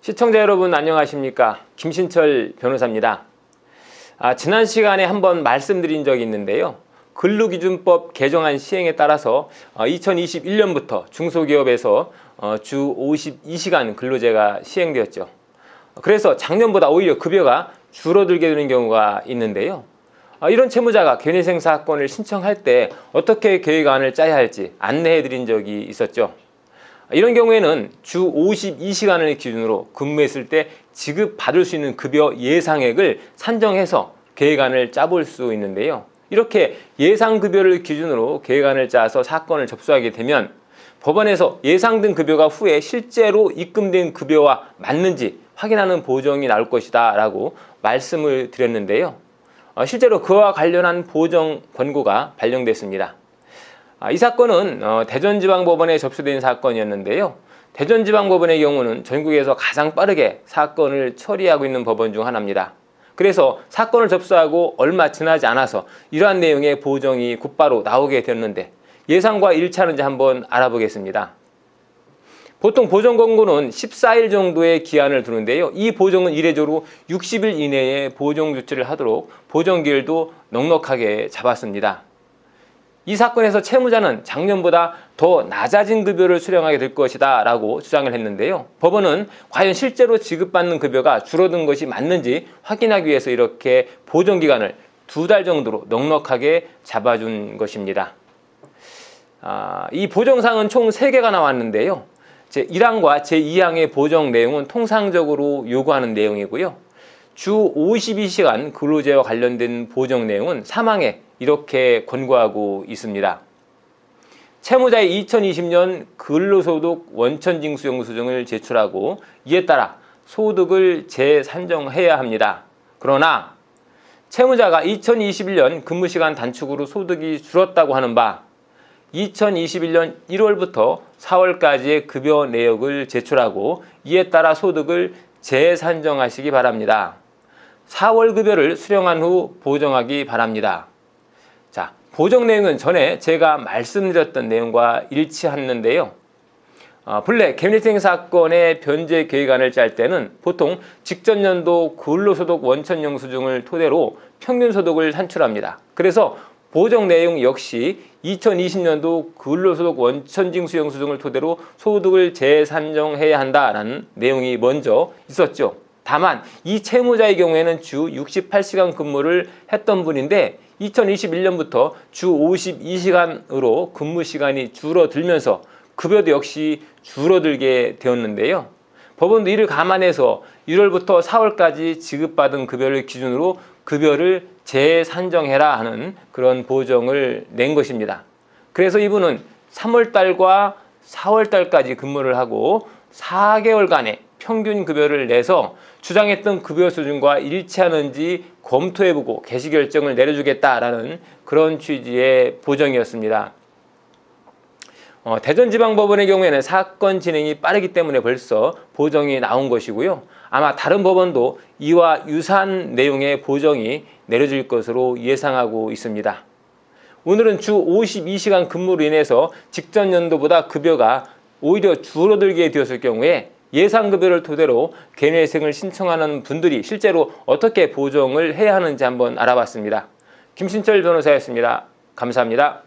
시청자 여러분 안녕하십니까? 김신철 변호사입니다. 지난 시간에 한번 말씀드린 적이 있는데요. 근로기준법 개정안 시행에 따라서 2021년부터 중소기업에서 주 52시간 근로제가 시행되었죠. 그래서 작년보다 오히려 급여가 줄어들게 되는 경우가 있는데요. 이런 채무자가 개인회생 사건을 신청할 때 어떻게 계획안을 짜야 할지 안내해 드린 적이 있었죠. 이런 경우에는 주 52시간을 기준으로 근무했을 때 지급받을 수 있는 급여 예상액을 산정해서 계획안을 짜볼 수 있는데요. 이렇게 예상급여를 기준으로 계획안을 짜서 사건을 접수하게 되면 법원에서 예상된 급여가 후에 실제로 입금된 급여와 맞는지 확인하는 보정이 나올 것이다 라고 말씀을 드렸는데요. 실제로 그와 관련한 보정 권고가 발령됐습니다. 이 사건은 대전지방법원에 접수된 사건이었는데요. 대전지방법원의 경우는 전국에서 가장 빠르게 사건을 처리하고 있는 법원 중 하나입니다. 그래서 사건을 접수하고 얼마 지나지 않아서 이러한 내용의 보정이 곧바로 나오게 되었는데 예상과 일치하는지 한번 알아보겠습니다. 보통 보정 권고는 14일 정도의 기한을 두는데요. 이 보정은 이례적으로 60일 이내에 보정 조치를 하도록 보정기일도 넉넉하게 잡았습니다. 이 사건에서 채무자는 작년보다 더 낮아진 급여를 수령하게 될 것이다 라고 주장을 했는데요. 법원은 과연 실제로 지급받는 급여가 줄어든 것이 맞는지 확인하기 위해서 이렇게 보정기간을 2달 정도로 넉넉하게 잡아준 것입니다. 이 보정사항은 총 3개가 나왔는데요. 제1항과 제2항의 보정 내용은 통상적으로 요구하는 내용이고요. 주 52시간 근로제와 관련된 보정 내용은 3항에 이렇게 권고하고 있습니다. 채무자의 2020년 근로소득 원천징수 영수증을 제출하고 이에 따라 소득을 재산정해야 합니다. 그러나 채무자가 2021년 근무시간 단축으로 소득이 줄었다고 하는 바 2021년 1월부터 4월까지의 급여 내역을 제출하고 이에 따라 소득을 재산정하시기 바랍니다. 4월 급여를 수령한 후 보정하기 바랍니다. 자, 보정 내용은 전에 제가 말씀드렸던 내용과 일치하는데요. 본래 개인회생 사건의 변제 계획안을 짤 때는 보통 직전 연도 근로소득 원천영수증을 토대로 평균소득을 산출합니다. 그래서 보정 내용 역시 2020년도 근로소득 원천징수 영수증을 토대로 소득을 재산정해야 한다라는 내용이 먼저 있었죠. 다만 이 채무자의 경우에는 주 68시간 근무를 했던 분인데 2021년부터 주 52시간으로 근무 시간이 줄어들면서 급여도 역시 줄어들게 되었는데요. 법원도 이를 감안해서 1월부터 4월까지 지급받은 급여를 기준으로 급여를 재산정해라 하는 그런 보정을 낸 것입니다. 그래서 이분은 3월달과 4월달까지 근무를 하고 4개월간의 평균 급여를 내서 주장했던 급여 수준과 일치하는지 검토해보고 개시 결정을 내려주겠다라는 그런 취지의 보정이었습니다. 대전지방법원의 경우에는 사건 진행이 빠르기 때문에 벌써 보정이 나온 것이고요. 아마 다른 법원도 이와 유사한 내용의 보정이 내려질 것으로 예상하고 있습니다. 오늘은 주 52시간 근무로 인해서 직전 연도보다 급여가 오히려 줄어들게 되었을 경우에 예상급여를 토대로 개인회생을 신청하는 분들이 실제로 어떻게 보정을 해야 하는지 한번 알아봤습니다. 김신철 변호사였습니다. 감사합니다.